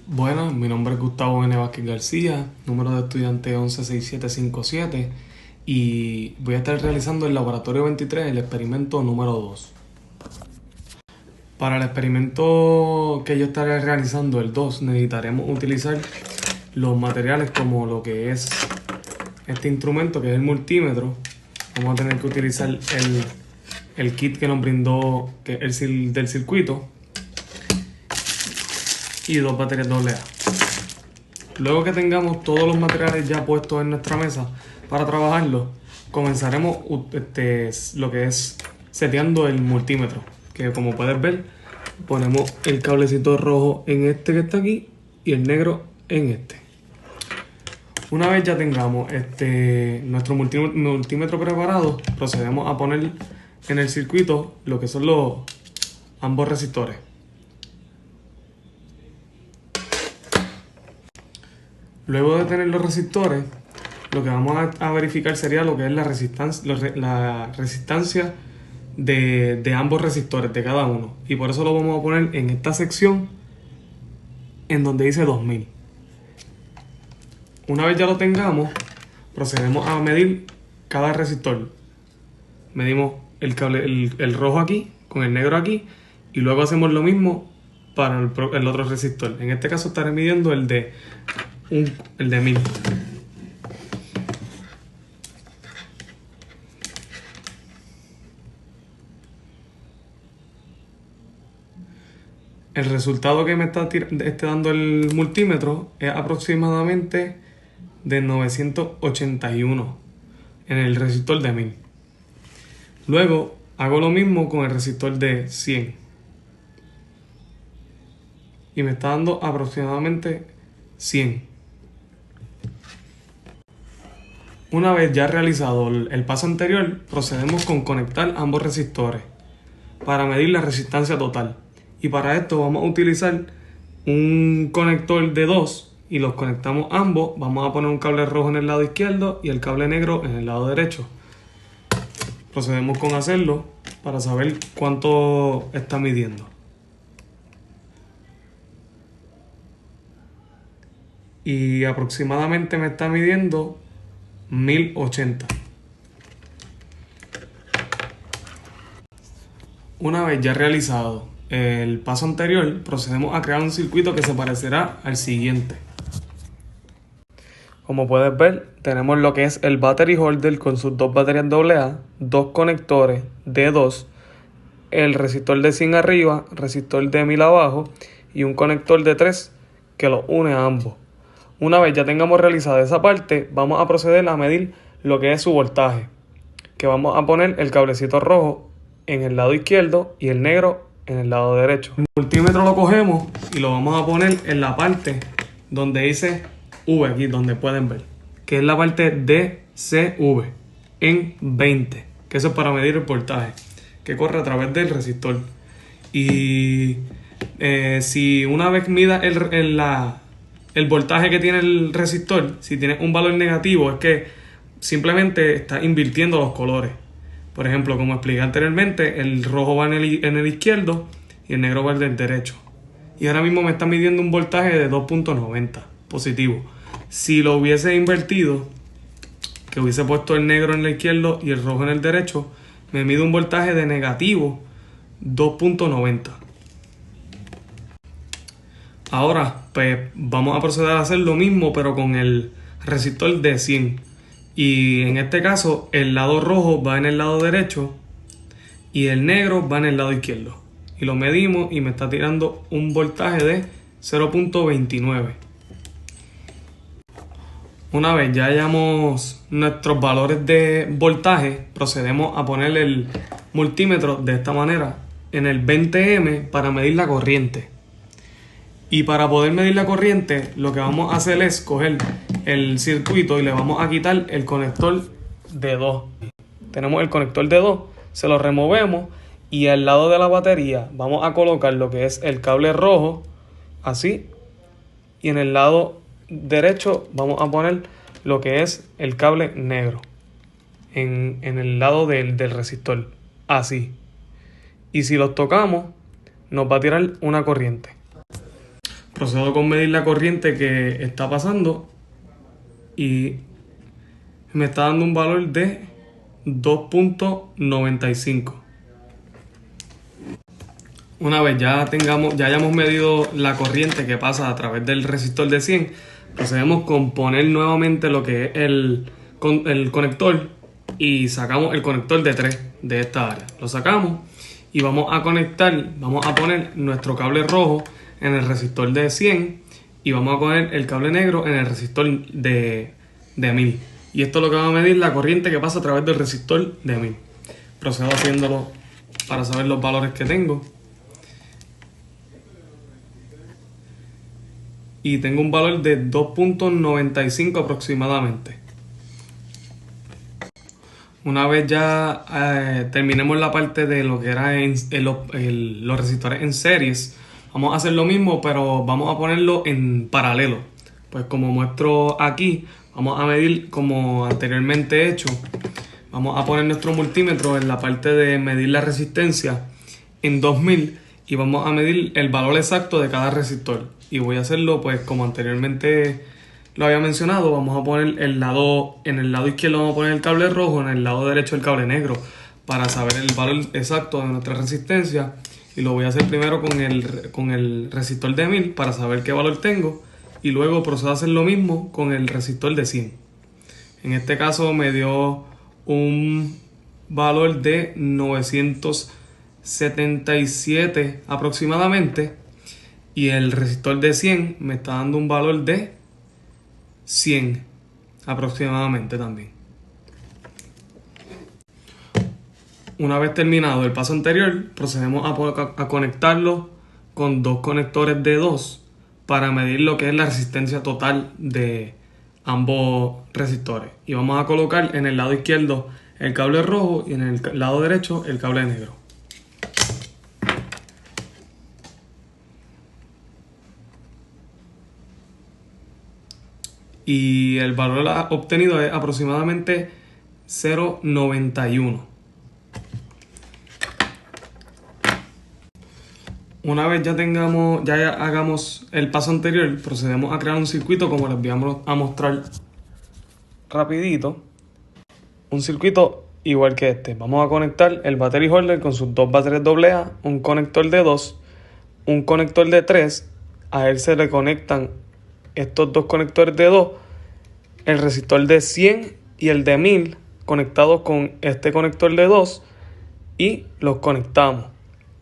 Bueno, mi nombre es Gustavo N. Vázquez García, número de estudiante 116757 y voy a estar realizando el laboratorio 23, el experimento número 2. Para el experimento que yo estaré realizando, el 2, necesitaremos utilizar los materiales como lo que es este instrumento que es el multímetro. Vamos a tener que utilizar el kit que nos brindó que es del circuito y dos baterías AA. Luego que tengamos todos los materiales ya puestos en nuestra mesa para trabajarlo, comenzaremos lo que es seteando el multímetro, que como puedes ver, ponemos el cablecito rojo en este que está aquí y el negro en este. Una vez ya tengamos nuestro multímetro preparado, procedemos a poner en el circuito lo que son ambos resistores. Luego de tener los resistores, lo que vamos a verificar sería lo que es la resistencia de ambos resistores, de cada uno. Y por eso lo vamos a poner en esta sección en donde dice 2000. Una vez ya lo tengamos, procedemos a medir cada resistor. Medimos el rojo aquí con el negro aquí y luego hacemos lo mismo para el otro resistor. En este caso estaré midiendo el de 1000. El resultado que me está dando el multímetro es aproximadamente de 981 en el resistor de 1000. Luego hago lo mismo con el resistor de 100 y me está dando aproximadamente 100. Una vez ya realizado el paso anterior, procedemos con conectar ambos resistores para medir la resistencia total. Y para esto vamos a utilizar un conector de 2 y los conectamos ambos. Vamos a poner un cable rojo en el lado izquierdo y el cable negro en el lado derecho. Procedemos con hacerlo para saber cuánto está midiendo. Y aproximadamente me está midiendo 1080. Una vez ya realizado el paso anterior, procedemos a crear un circuito que se parecerá al siguiente. Como puedes ver, tenemos lo que es el battery holder con sus dos baterías AA, dos conectores de 2, el resistor de 100 arriba, resistor de 1000 abajo y un conector de 3 que los une a ambos. Una vez ya tengamos realizada esa parte, vamos a proceder a medir lo que es su voltaje, que vamos a poner el cablecito rojo en el lado izquierdo y el negro en el lado derecho. El multímetro lo cogemos y lo vamos a poner en la parte donde dice V, aquí donde pueden ver, que es la parte de CV en 20, que eso es para medir el voltaje que corre a través del resistor. Y si una vez mida el voltaje que tiene el resistor, si tiene un valor negativo, es que simplemente está invirtiendo los colores. Por ejemplo, como expliqué anteriormente, el rojo va en el izquierdo y el negro va en el derecho. Y ahora mismo me está midiendo un voltaje de 2.90 positivo. Si lo hubiese invertido, que hubiese puesto el negro en el izquierdo y el rojo en el derecho, me mide un voltaje de negativo 2.90. Ahora, pues vamos a proceder a hacer lo mismo, pero con el resistor de 100. Y en este caso, el lado rojo va en el lado derecho y el negro va en el lado izquierdo. Y lo medimos y me está tirando un voltaje de 0.29. Una vez ya hayamos nuestros valores de voltaje, procedemos a poner el multímetro de esta manera en el 20M para medir la corriente. Y para poder medir la corriente, lo que vamos a hacer es coger el circuito y le vamos a quitar el conector de 2. Tenemos el conector de 2, se lo removemos y al lado de la batería vamos a colocar lo que es el cable rojo, así, y en el lado derecho vamos a poner lo que es el cable negro en el lado del resistor, así. Y si los tocamos, nos va a tirar una corriente. procedo con medir la corriente que está pasando y me está dando un valor de 2.95. Una vez ya hayamos medido la corriente que pasa a través del resistor de 100, procedemos con poner nuevamente lo que es el conector y sacamos el conector de 3 de esta área. Lo sacamos y vamos a poner nuestro cable rojo en el resistor de 100 y vamos a poner el cable negro en el resistor de 1000. Y esto es lo que va a medir la corriente que pasa a través del resistor de 1000. Procedo haciéndolo para saber los valores que tengo. Y tengo un valor de 2.95 aproximadamente. Una vez ya terminemos la parte de lo que era los resistores en series, vamos a hacer lo mismo, pero vamos a ponerlo en paralelo. Pues como muestro aquí, vamos a medir como anteriormente he hecho. Vamos a poner nuestro multímetro en la parte de medir la resistencia en 2000 y vamos a medir el valor exacto de cada resistor. Y voy a hacerlo pues como anteriormente lo había mencionado. Vamos a poner en el lado izquierdo vamos a poner el cable rojo, en el lado derecho el cable negro, para saber el valor exacto de nuestra resistencia. Y lo voy a hacer primero con el resistor de 1000 para saber qué valor tengo, y luego procedo a hacer lo mismo con el resistor de 100. En este caso me dio un valor de 977 aproximadamente, y el resistor de 100 me está dando un valor de 100 aproximadamente también. Una vez terminado el paso anterior, procedemos a conectarlo con dos conectores de 2 para medir lo que es la resistencia total de ambos resistores. Y vamos a colocar en el lado izquierdo el cable rojo y en el lado derecho el cable negro. Y el valor obtenido es aproximadamente 0.91. Una vez ya hagamos el paso anterior, procedemos a crear un circuito como les voy a mostrar rapidito. Un circuito igual que este. Vamos a conectar el battery holder con sus dos baterías AA, un conector de 2, un conector de 3. A él se le conectan estos dos conectores de 2, el resistor de 100 y el de 1000 conectados con este conector de 2, y los conectamos.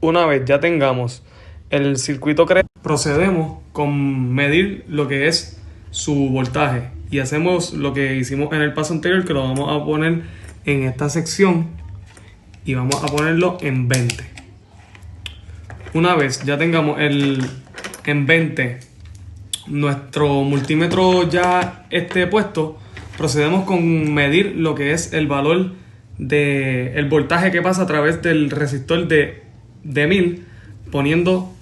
Una vez ya tengamos el circuito creado, procedemos con medir lo que es su voltaje y hacemos lo que hicimos en el paso anterior, que lo vamos a poner en esta sección y vamos a ponerlo en 20. Una vez ya tengamos en 20 nuestro multímetro ya esté puesto, procedemos con medir lo que es el valor del voltaje que pasa a través del resistor de 1000, poniendo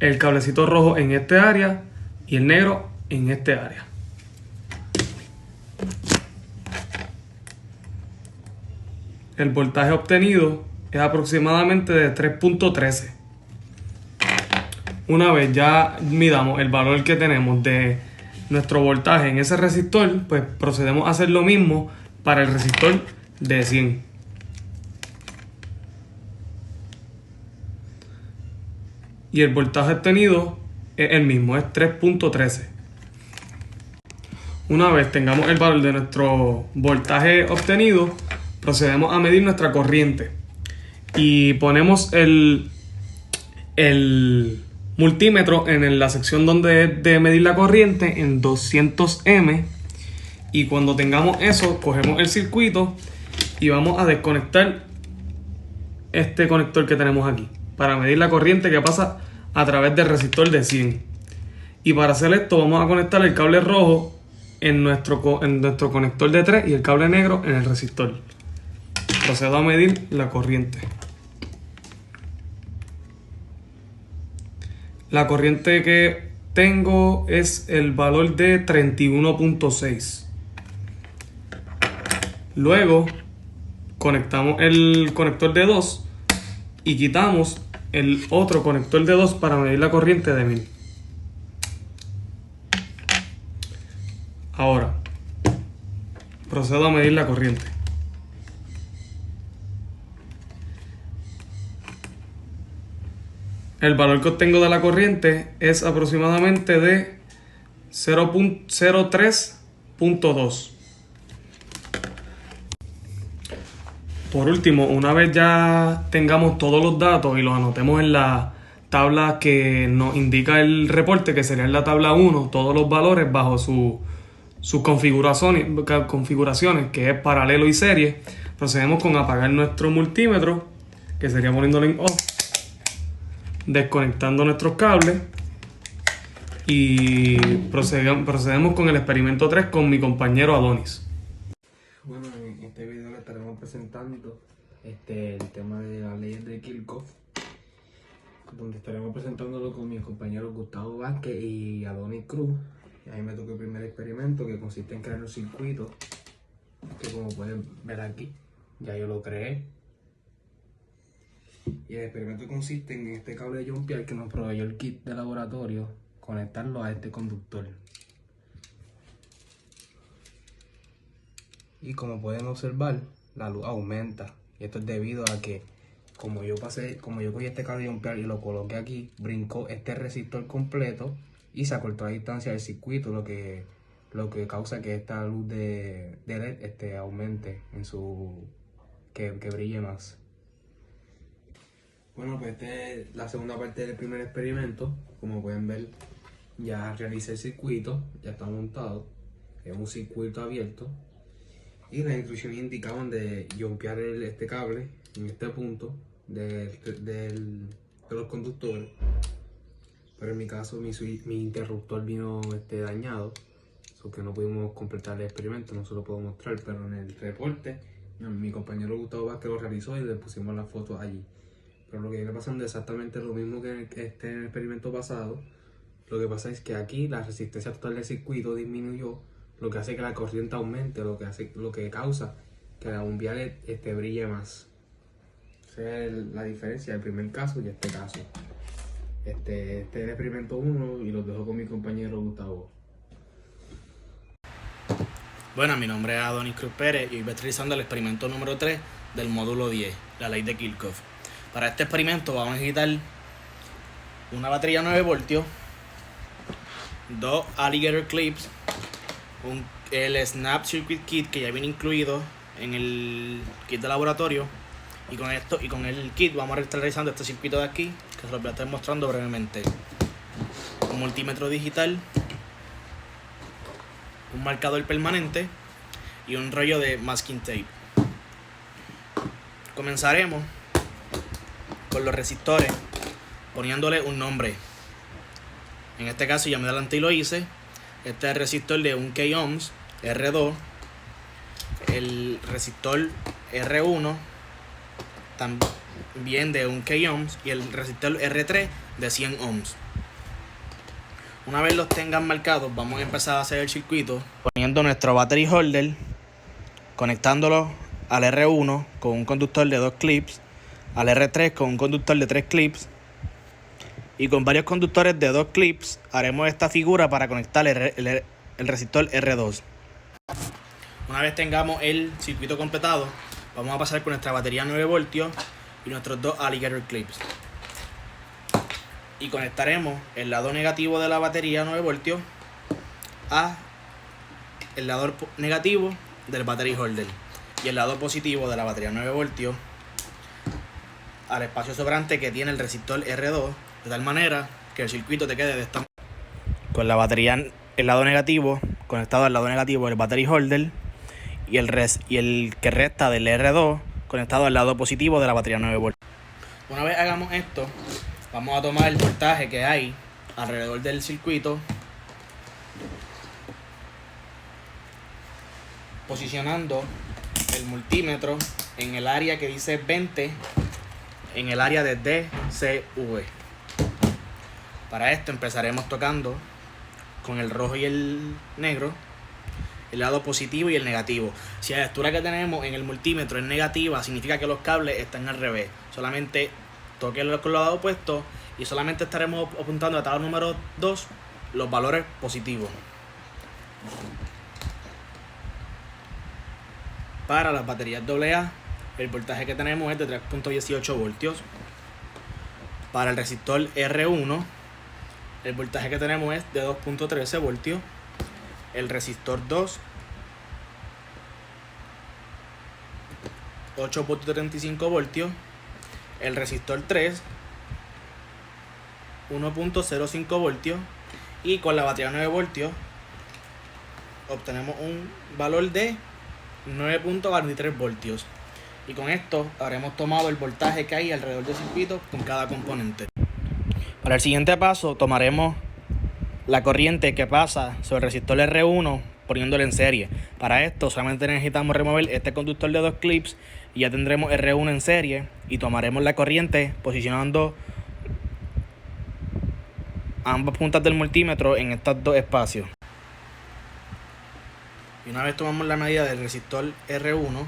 el cablecito rojo en este área y el negro en este área. El voltaje obtenido es aproximadamente de 3.13. Una vez ya midamos el valor que tenemos de nuestro voltaje en ese resistor, pues procedemos a hacer lo mismo para el resistor de 100. Y el voltaje obtenido es el mismo, es 3.13. Una vez tengamos el valor de nuestro voltaje obtenido, procedemos a medir nuestra corriente y ponemos el multímetro en la sección donde es de medir la corriente en 200 m, y cuando tengamos eso cogemos el circuito y vamos a desconectar este conector que tenemos aquí para medir la corriente que pasa a través del resistor de 100. Y para hacer esto vamos a conectar el cable rojo en nuestro conector de 3 y el cable negro en el resistor. Procedo a medir la corriente. La corriente que tengo es el valor de 31.6. Luego conectamos el conector de 2 y quitamos el otro conector de 2 para medir la corriente de 1000. Ahora, procedo a medir la corriente. El valor que obtengo de la corriente es aproximadamente de 0.03.2. Por último, una vez ya tengamos todos los datos y los anotemos en la tabla que nos indica el reporte, que sería en la tabla 1, todos los valores bajo sus configuraciones, que es paralelo y serie, procedemos con apagar nuestro multímetro, que sería poniéndolo en off, desconectando nuestros cables y procedemos con el experimento 3 con mi compañero Adonis. Bueno, en este video le estaremos presentando el tema de las leyes de Kirchhoff, donde estaremos presentándolo con mis compañeros Gustavo Vázquez y Adonis Cruz. Y a mí me tocó el primer experimento, que consiste en crear un circuito, que como pueden ver aquí, ya yo lo creé. Y el experimento consiste en este cable de John Pierre que nos proveyó el kit de laboratorio, conectarlo a este conductor. Y como pueden observar, la luz aumenta. Y esto es debido a que como yo cogí este cable de John Pierre y lo coloqué aquí, brincó este resistor completo y se acortó la distancia del circuito, lo que causa que esta luz de LED aumente en que brille más. Bueno, pues esta es la segunda parte del primer experimento. Como pueden ver, ya realicé el circuito, ya está montado. Es un circuito abierto. Y las instrucciones indicaban de jumpear este cable en este punto de los conductores. Pero en mi caso mi interruptor vino dañado, so que no pudimos completar el experimento, no se lo puedo mostrar, pero en el reporte mi compañero Gustavo Vázquez lo realizó y le pusimos las fotos allí. Pero lo que viene pasando es exactamente lo mismo que en el experimento pasado. Lo que pasa es que aquí la resistencia total del circuito disminuyó, lo que hace que la corriente aumente, lo que causa que la bombilla LED brille más. Esa es la diferencia del primer caso y este caso. Este es el experimento 1 y los dejo con mi compañero Gustavo. Bueno, mi nombre es Adonis Cruz Pérez y hoy voy a estar realizando el experimento número 3 del módulo 10, la ley de Kirchhoff. Para este experimento vamos a necesitar una batería 9 voltios, 2 alligator clips, el Snap Circuit Kit que ya viene incluido en el kit de laboratorio, y con el kit vamos a estar realizando este circuito de aquí, que se los voy a estar mostrando brevemente. Un multímetro digital, un marcador permanente y un rollo de masking tape. Comenzaremos con los resistores poniéndole un nombre. En este caso ya me adelanté y lo hice. Este es el resistor de 1 k ohms R2, el resistor R1 también de 1 k ohms y el resistor R3 de 100 ohms. Una vez los tengan marcados, vamos a empezar a hacer el circuito poniendo nuestro battery holder, conectándolo al R1 con un conductor de 2 clips, al R3 con un conductor de 3 clips, y con varios conductores de 2 clips haremos esta figura para conectar el resistor R2. Una vez tengamos el circuito completado, vamos a pasar con nuestra batería 9 voltios y nuestros 2 alligator clips. Y conectaremos el lado negativo de la batería 9 voltios a el lado negativo del battery holder y el lado positivo de la batería 9 voltios al espacio sobrante que tiene el resistor R2, de tal manera que el circuito te quede de esta manera, con la batería, el lado negativo conectado al lado negativo del battery holder y el que resta del R2 conectado al lado positivo de la batería 9 voltios. Una vez hagamos esto, vamos a tomar el voltaje que hay alrededor del circuito, posicionando el multímetro en el área que dice 20, en el área de DCV. Para esto empezaremos tocando con el rojo y el negro el lado positivo y el negativo. Si la lectura que tenemos en el multímetro es negativa, significa que los cables están al revés. Solamente toquenlo con los lados opuestos y solamente estaremos apuntando a tabla número 2 los valores positivos. Para las baterías AA, el voltaje que tenemos es de 3.18 voltios. Para el resistor R1, el voltaje que tenemos es de 2.13 voltios. El resistor 2, 8.35 voltios. El resistor 3, 1.05 voltios. Y con la batería 9 voltios obtenemos un valor de 9.43 voltios. Y con esto habremos tomado el voltaje que hay alrededor del circuito con cada componente. Para el siguiente paso tomaremos la corriente que pasa sobre el resistor R1 poniéndolo en serie. Para esto solamente necesitamos remover este conductor de 2 clips y ya tendremos R1 en serie, y tomaremos la corriente posicionando ambas puntas del multímetro en estos dos espacios. Y una vez tomamos la medida del resistor R1,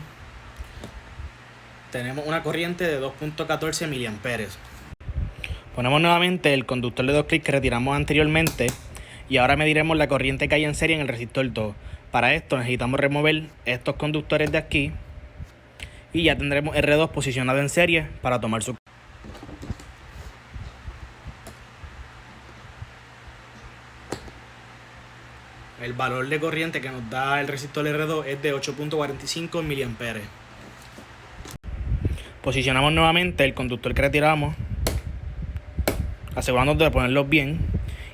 tenemos una corriente de 2.14 mA. Ponemos nuevamente el conductor de 2 clips que retiramos anteriormente y ahora mediremos la corriente que hay en serie en el resistor 2. Para esto necesitamos remover estos conductores de aquí y ya tendremos R2 posicionado en serie para tomar su... El valor de corriente que nos da el resistor R2 es de 8.45 mA. Posicionamos nuevamente el conductor que retiramos, asegurándonos de ponerlos bien.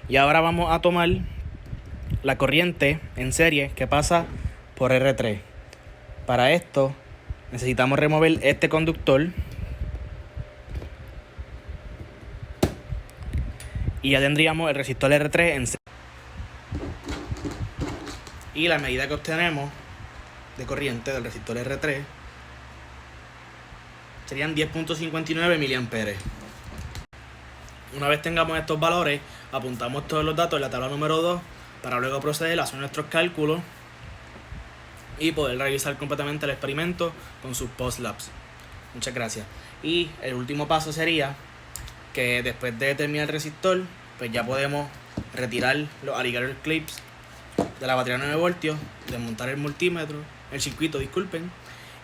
Y ahora vamos a tomar la corriente en serie que pasa por R3. Para esto necesitamos remover este conductor y ya tendríamos el resistor R3 en serie. Y la medida que obtenemos de corriente del resistor R3 serían 10.59 mA. Una vez tengamos estos valores, apuntamos todos los datos en la tabla número 2 para luego proceder a hacer nuestros cálculos y poder realizar completamente el experimento con sus post-labs. Muchas gracias. Y el último paso sería que después de terminar el resistor, pues ya podemos retirar los alligator clips de la batería 9 voltios, desmontar el multímetro, el circuito, disculpen,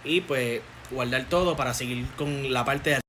y pues guardar todo para seguir con la parte de